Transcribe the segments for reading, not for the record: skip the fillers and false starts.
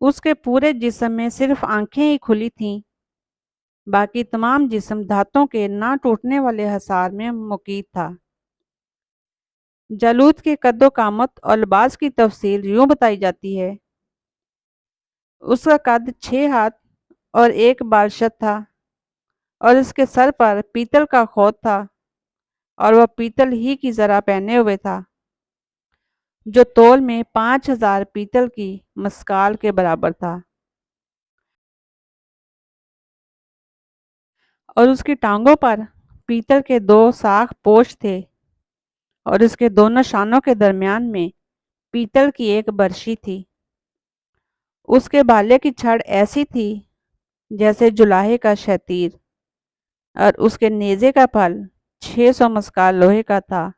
اس کے پورے جسم میں صرف آنکھیں ہی کھلی تھیں، باقی تمام جسم دھاتوں کے نہ ٹوٹنے والے حصار میں مقید تھا۔ جالوت کے قد و قامت اور لباس کی تفصیل یوں بتائی جاتی ہے: اس کا قد 6 ہاتھ اور 1 بالشت تھا، اور اس کے سر پر پیتل کا خوت تھا، اور وہ پیتل ہی کی زرہ پہنے ہوئے تھا، جو تول میں 5,000 پیتل کی مسکال کے برابر تھا، اور اس کی ٹانگوں پر پیتل کے 2 ساکھ پوش تھے، اور اس کے دونوں شانوں کے درمیان میں پیتل کی 1 برشی تھی۔ اس کے بھالے کی چھڑ ایسی تھی جیسے جولاہے کا شتیر، اور اس کے نیزے کا پھل 600 مسکال لوہے کا تھا۔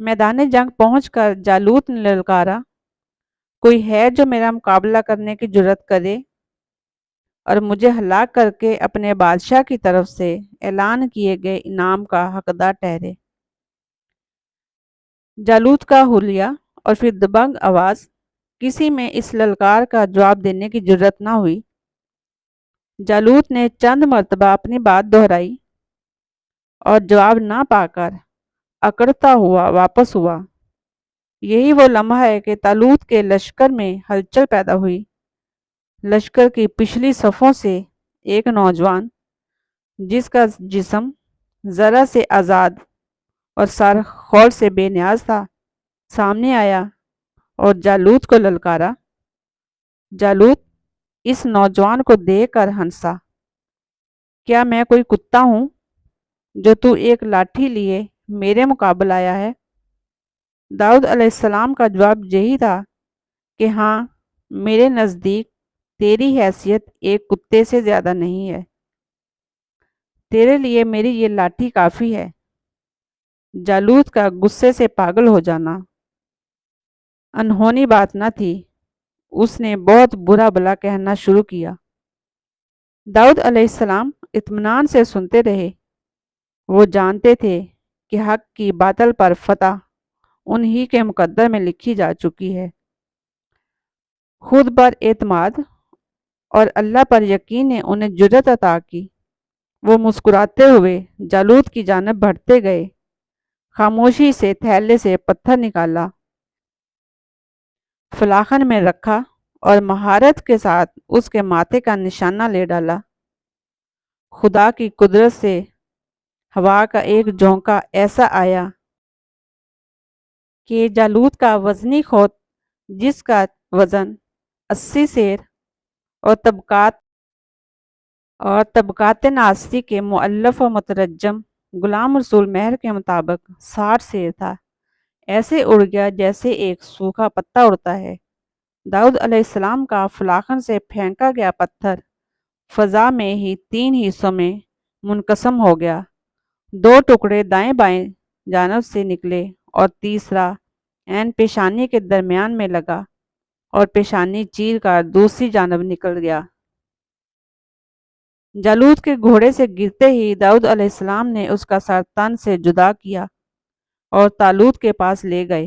میدان جنگ پہنچ کر جالوت نے للکارا، کوئی ہے جو میرا مقابلہ کرنے کی جرأت کرے اور مجھے ہلاک کر کے اپنے بادشاہ کی طرف سے اعلان کیے گئے انعام کا حقدار ٹھہرے؟ جالوت کا حلیہ اور پھر دبنگ آواز، کسی میں اس للکار کا جواب دینے کی جرأت نہ ہوئی۔ جالوت نے چند مرتبہ اپنی بات دہرائی اور جواب نہ پا کر اکڑتا ہوا واپس ہوا۔ یہی وہ لمحہ ہے کہ طالوت کے لشکر میں ہلچل پیدا ہوئی۔ لشکر کی پچھلی صفوں سے ایک نوجوان، جس کا جسم ذرہ سے آزاد اور سر خول سے بے نیاز تھا، سامنے آیا اور جالوت کو للکارا۔ جالوت اس نوجوان کو دیکھ کر ہنسا۔ کیا میں کوئی کتا ہوں جو تو ایک لاٹھی لیے میرے مقابل آیا ہے؟ داؤد علیہ السلام کا جواب یہی تھا کہ ہاں، میرے نزدیک تیری حیثیت ایک کتے سے زیادہ نہیں ہے، تیرے لیے میری یہ لاٹھی کافی ہے۔ جالوت کا غصے سے پاگل ہو جانا انہونی بات نہ تھی۔ اس نے بہت برا بھلا کہنا شروع کیا۔ داؤد علیہ السلام اطمینان سے سنتے رہے۔ وہ جانتے تھے کہ حق کی باطل پر فتح انہی کے مقدر میں لکھی جا چکی ہے۔ خود پر اعتماد اور اللہ پر یقین نے انہیں جرأت عطا کی۔ وہ مسکراتے ہوئے جالوت کی جانب بڑھتے گئے، خاموشی سے تھیلے سے پتھر نکالا، فلاخن میں رکھا اور مہارت کے ساتھ اس کے ماتھے کا نشانہ لے ڈالا۔ خدا کی قدرت سے ہوا کا ایک جھونکا ایسا آیا کہ جالوت کا وزنی خوت، جس کا وزن 80 سیر اور طبقات ناصری کے مؤلف و مترجم غلام رسول مہر کے مطابق 60 سیر تھا، ایسے اڑ گیا جیسے ایک سوکھا پتا اڑتا ہے۔ داؤد علیہ السلام کا فلاخن سے پھینکا گیا پتھر فضا میں ہی 3 حصوں میں منقسم ہو گیا۔ 2 ٹکڑے دائیں بائیں جانب سے نکلے اور تیسرا عین پیشانی کے درمیان میں لگا اور پیشانی چیر کر دوسری جانب نکل گیا۔ جالوت کے گھوڑے سے گرتے ہی داؤد علیہ السلام نے اس کا سر تن سے جدا کیا اور طالوت کے پاس لے گئے۔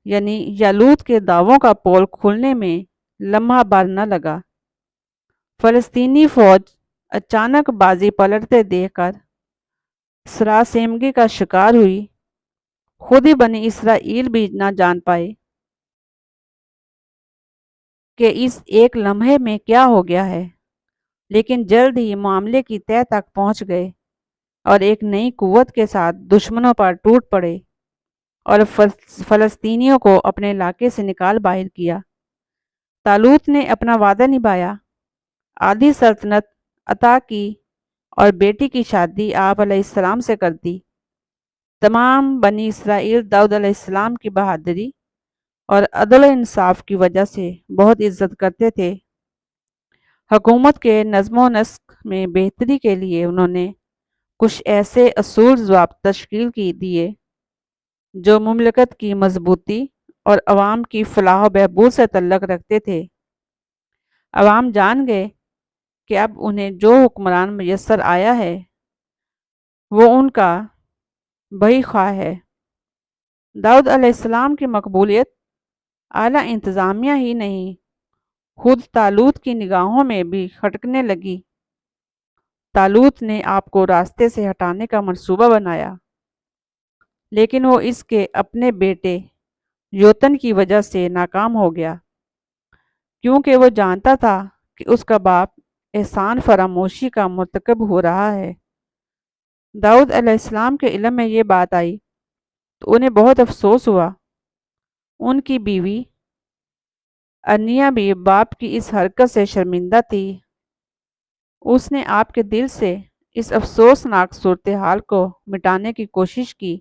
یعنی جالوت کے داؤں کا پول کھلنے میں لمحہ بھر نہ لگا۔ فلسطینی فوج اچانک بازی پلٹتے دیکھ کر سراسیمگی کا شکار ہوئی۔ خود ہی بنی اسرائیل بھی نہ جان پائے کہ اس ایک لمحے میں کیا ہو گیا ہے، لیکن جلد ہی معاملے کی تہہ تک پہنچ گئے اور ایک نئی قوت کے ساتھ دشمنوں پر ٹوٹ پڑے اور فلسطینیوں کو اپنے علاقے سے نکال باہر کیا۔ طالوت نے اپنا وعدہ نبھایا، آدھی سلطنت عطا کی اور بیٹی کی شادی آپ علیہ السلام سے کر دی۔ تمام بنی اسرائیل داؤد علیہ السلام کی بہادری اور عدل و انصاف کی وجہ سے بہت عزت کرتے تھے۔ حکومت کے نظم و نسق میں بہتری کے لیے انہوں نے کچھ ایسے اصول ضوابط تشکیل کی دیے جو مملکت کی مضبوطی اور عوام کی فلاح و بہبود سے تعلق رکھتے تھے۔ عوام جان گئے کہ اب انہیں جو حکمران میسر آیا ہے وہ ان کا بھائی خواہ ہے۔ داؤد علیہ السلام کی مقبولیت اعلیٰ انتظامیہ ہی نہیں، خود طالوت کی نگاہوں میں بھی کھٹکنے لگی۔ طالوت نے آپ کو راستے سے ہٹانے کا منصوبہ بنایا، لیکن وہ اس کے اپنے بیٹے یوتن کی وجہ سے ناکام ہو گیا، کیونکہ وہ جانتا تھا کہ اس کا باپ احسان فراموشی کا مرتکب ہو رہا ہے۔ داؤد علیہ السلام کے علم میں یہ بات آئی تو انہیں بہت افسوس ہوا۔ ان کی بیوی ارنیا بھی باپ کی اس حرکت سے شرمندہ تھی۔ اس نے آپ کے دل سے اس افسوسناک صورتحال کو مٹانے کی کوشش کی۔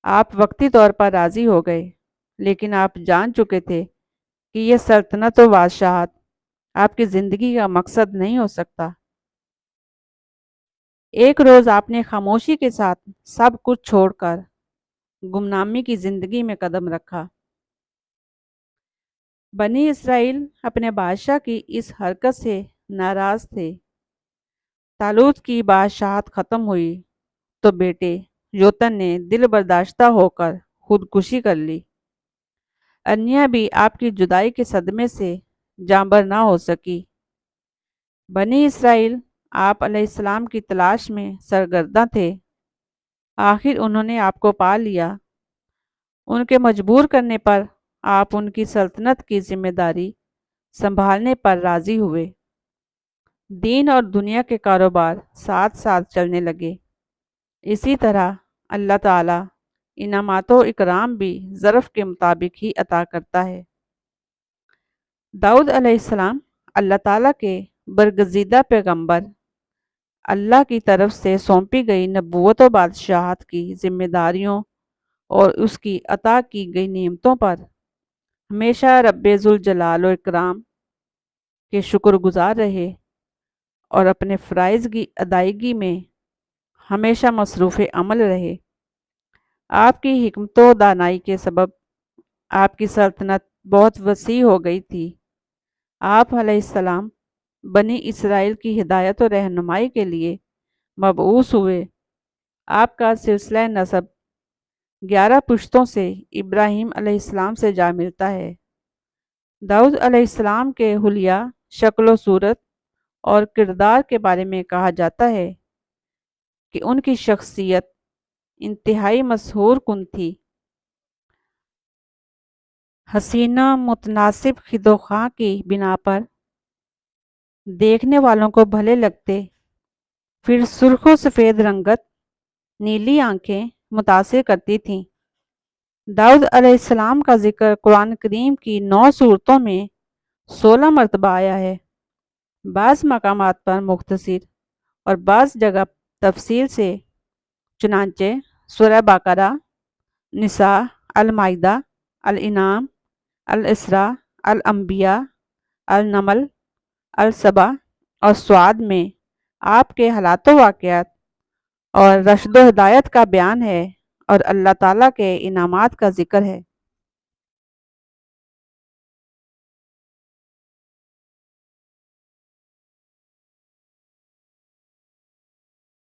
آپ وقتی طور پر راضی ہو گئے، لیکن آپ جان چکے تھے کہ یہ سلطنت و بادشاہت آپ کی زندگی کا مقصد نہیں ہو سکتا۔ ایک روز آپ نے خاموشی کے ساتھ سب کچھ چھوڑ کر گمنامی کی زندگی میں قدم رکھا۔ بنی اسرائیل اپنے بادشاہ کی اس حرکت سے ناراض تھے۔ طالوت کی بادشاہت ختم ہوئی تو بیٹے یوتن نے دل برداشتہ ہو کر خودکشی کر لی۔ ارنیا بھی آپ کی جدائی کے صدمے سے جانبر نہ ہو سکی۔ بنی اسرائیل آپ علیہ السلام کی تلاش میں سرگرداں تھے۔ آخر انہوں نے آپ کو پا لیا۔ ان کے مجبور کرنے پر آپ ان کی سلطنت کی ذمہ داری سنبھالنے پر راضی ہوئے۔ دین اور دنیا کے کاروبار ساتھ ساتھ چلنے لگے۔ اسی طرح اللہ تعالیٰ انعامات و اکرام بھی ظرف کے مطابق ہی عطا کرتا ہے۔ داؤد علیہ السلام اللہ تعالیٰ کے برگزیدہ پیغمبر، اللہ کی طرف سے سونپی گئی نبوت و بادشاہت کی ذمہ داریوں اور اس کی عطا کی گئی نعمتوں پر ہمیشہ رب ذوالجلال و اکرام کے شکر گزار رہے اور اپنے فرائض کی ادائیگی میں ہمیشہ مصروف عمل رہے۔ آپ کی حکمت و دانائی کے سبب آپ کی سلطنت بہت وسیع ہو گئی تھی۔ آپ علیہ السلام بنی اسرائیل کی ہدایت و رہنمائی کے لیے مبعوث ہوئے۔ آپ کا سلسلہ نسب 11 پشتوں سے ابراہیم علیہ السلام سے جا ملتا ہے۔ داؤد علیہ السلام کے حلیہ شکل و صورت اور کردار کے بارے میں کہا جاتا ہے کہ ان کی شخصیت انتہائی مسحور کن تھی۔ حسینہ متناسب خد و خواہ کی بنا پر دیکھنے والوں کو بھلے لگتے، پھر سرخ و سفید رنگت نیلی آنکھیں متاثر کرتی تھیں۔ داؤد علیہ السلام کا ذکر قرآن کریم کی 9 سورتوں میں 16 مرتبہ آیا ہے، بعض مقامات پر مختصر اور بعض جگہ تفصیل سے، چنانچہ سورہ بقرہ، نساء، المائدہ، الانعام، الاسراء، الانبیاء، النمل، السبا اور صعد میں آپ کے حالات و واقعات اور رشد و ہدایت کا بیان ہے اور اللہ تعالیٰ کے انعامات کا ذکر ہے۔